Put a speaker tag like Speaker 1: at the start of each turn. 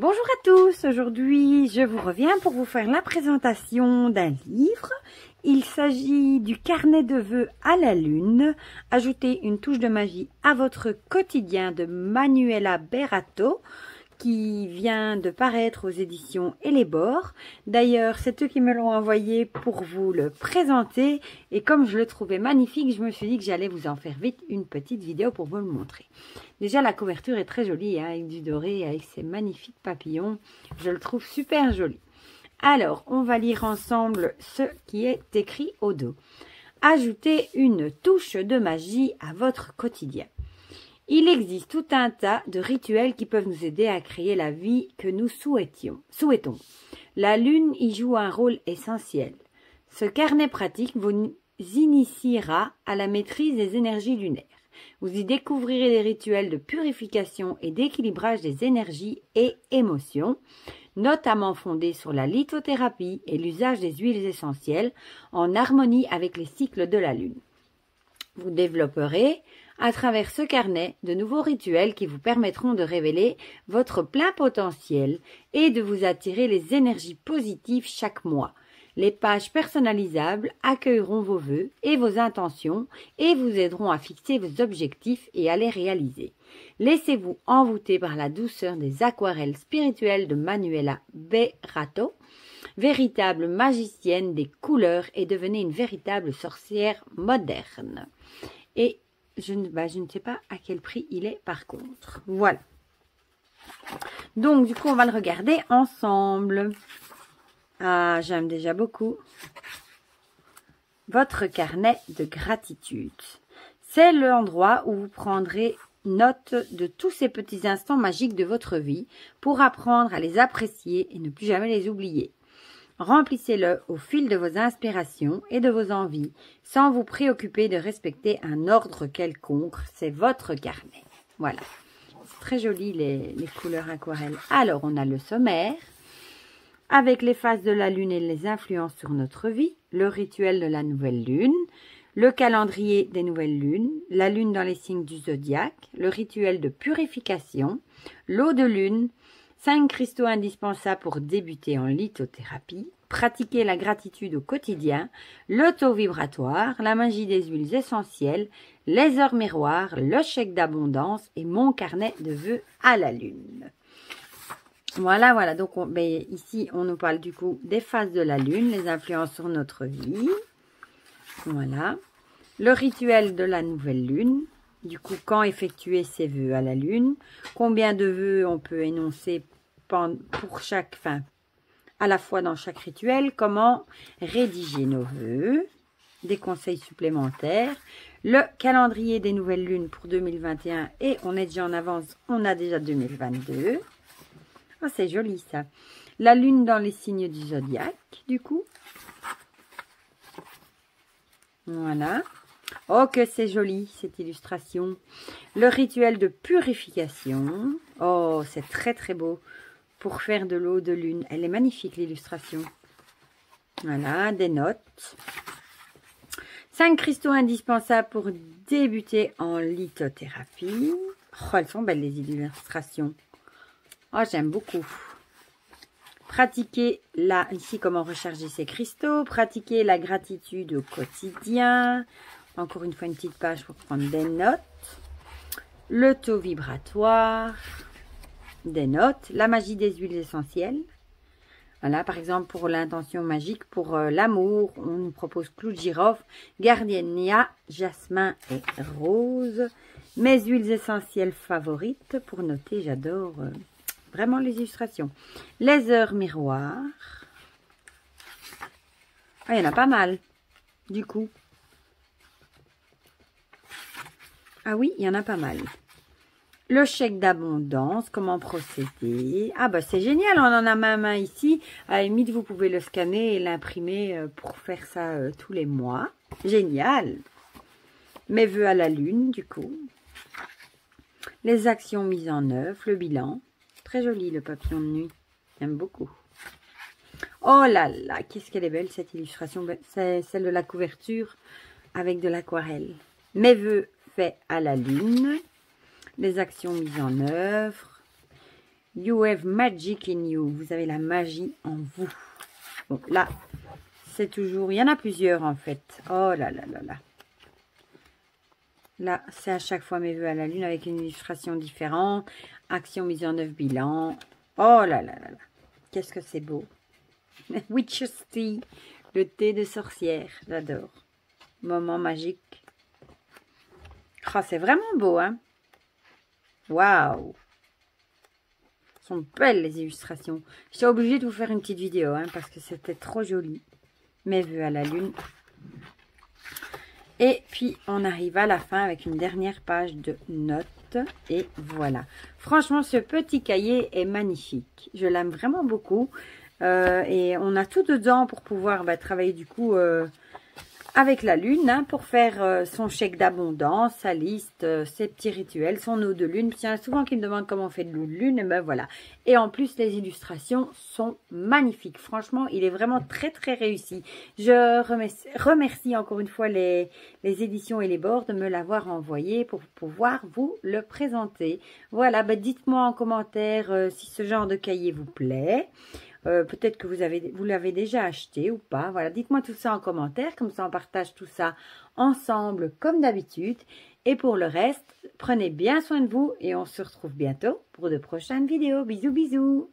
Speaker 1: Bonjour à tous, aujourd'hui je vous reviens pour vous faire la présentation d'un livre. Il s'agit du carnet de vœux à la lune, ajouter une touche de magie à votre quotidien de Manuela Berato, qui vient de paraître aux éditions Hellebore. D'ailleurs, c'est eux qui me l'ont envoyé pour vous le présenter. Et comme je le trouvais magnifique, je me suis dit que j'allais vous en faire vite une petite vidéo pour vous le montrer. Déjà, la couverture est très jolie, hein, avec du doré, avec ces magnifiques papillons. Je le trouve super joli. Alors, on va lire ensemble ce qui est écrit au dos. Ajoutez une touche de magie à votre quotidien. Il existe tout un tas de rituels qui peuvent nous aider à créer la vie que nous souhaitons. La lune y joue un rôle essentiel. Ce carnet pratique vous initiera à la maîtrise des énergies lunaires. Vous y découvrirez des rituels de purification et d'équilibrage des énergies et émotions, notamment fondés sur la lithothérapie et l'usage des huiles essentielles en harmonie avec les cycles de la lune. Vous développerez à travers ce carnet de nouveaux rituels qui vous permettront de révéler votre plein potentiel et de vous attirer les énergies positives chaque mois. Les pages personnalisables accueilleront vos vœux et vos intentions et vous aideront à fixer vos objectifs et à les réaliser. Laissez-vous envoûter par la douceur des aquarelles spirituelles de Manuela Berato, véritable magicienne des couleurs, et devenez une véritable sorcière moderne. Et je ne sais pas à quel prix il est par contre. Voilà. Donc, du coup, on va le regarder ensemble. Ah, j'aime déjà beaucoup. Votre carnet de gratitude. C'est l'endroit où vous prendrez note de tous ces petits instants magiques de votre vie pour apprendre à les apprécier et ne plus jamais les oublier. Remplissez-le au fil de vos inspirations et de vos envies, sans vous préoccuper de respecter un ordre quelconque. C'est votre carnet. Voilà. C'est très joli les couleurs aquarelles. Alors, on a le sommaire, avec les phases de la lune et les influences sur notre vie, le rituel de la nouvelle lune, le calendrier des nouvelles lunes, la lune dans les signes du zodiaque, le rituel de purification, l'eau de lune, 5 cristaux indispensables pour débuter en lithothérapie, pratiquer la gratitude au quotidien, le taux vibratoire, la magie des huiles essentielles, les heures miroirs, le chèque d'abondance et mon carnet de vœux à la lune. Voilà. Donc, ici, on nous parle du coup des phases de la lune, les influences sur notre vie. Voilà. Le rituel de la nouvelle lune. Du coup, quand effectuer ses vœux à la lune, combien de vœux on peut énoncer pour chaque, à la fois dans chaque rituel, comment rédiger nos vœux, des conseils supplémentaires, le calendrier des nouvelles lunes pour 2021 et on est déjà en avance, on a déjà 2022. Oh, c'est joli ça. La lune dans les signes du zodiaque, du coup. Voilà. Oh, que c'est joli, cette illustration. Le rituel de purification. Oh, c'est très, très beau. Pour faire de l'eau de lune. Elle est magnifique, l'illustration. Voilà, des notes. 5 cristaux indispensables pour débuter en lithothérapie. Oh, elles sont belles, les illustrations. Oh, j'aime beaucoup. Pratiquer ici, comment recharger ses cristaux. Pratiquer la gratitude au quotidien. Encore une fois, une petite page pour prendre des notes. Le taux vibratoire. Des notes. La magie des huiles essentielles. Voilà, par exemple, pour l'intention magique, pour l'amour, on nous propose clou de girofle, gardenia, jasmin et rose. Mes huiles essentielles favorites, pour noter, j'adore vraiment les illustrations. Les heures miroirs. Ah, il y en a pas mal, du coup. Ah oui, il y en a pas mal. Le chèque d'abondance, comment procéder. Ah bah c'est génial, on en a même un ici. À la limite, vous pouvez le scanner et l'imprimer pour faire ça tous les mois. Génial. Mes vœux à la lune, du coup. Les actions mises en œuvre, le bilan. Très joli, le papillon de nuit. J'aime beaucoup. Oh là là, qu'est-ce qu'elle est belle cette illustration. C'est celle de la couverture avec de l'aquarelle. Mes vœux faits à la lune. Les actions mises en œuvre, You have magic in you. Vous avez la magie en vous. Bon, là, c'est toujours... Il y en a plusieurs, en fait. Oh là là là là. Là, c'est à chaque fois mes vœux à la lune avec une illustration différente. Action mise en œuvre, bilan. Oh là là là là. Qu'est-ce que c'est beau. Witch's Tea. Le thé de sorcière. J'adore. Moment magique. Oh, c'est vraiment beau, hein. Waouh. Sont belles les illustrations. J'étais obligée de vous faire une petite vidéo, hein, parce que c'était trop joli. Mes vœux à la lune. Et puis, on arrive à la fin avec une dernière page de notes. Et voilà. Franchement, ce petit cahier est magnifique. Je l'aime vraiment beaucoup. Et on a tout dedans pour pouvoir travailler du coup avec la lune, hein, pour faire son chèque d'abondance, sa liste, ses petits rituels, son eau de lune. Il y en a souvent qui me demandent comment on fait de l'eau de lune, et ben voilà. Et en plus, les illustrations sont magnifiques. Franchement, il est vraiment très très réussi. Je remercie encore une fois les éditions et les bords de me l'avoir envoyé pour pouvoir vous le présenter. Voilà, dites-moi en commentaire si ce genre de cahier vous plaît. Peut-être que vous l'avez déjà acheté ou pas. Voilà, dites-moi tout ça en commentaire. Comme ça, on partage tout ça ensemble comme d'habitude. Et pour le reste, prenez bien soin de vous et on se retrouve bientôt pour de prochaines vidéos. Bisous, bisous.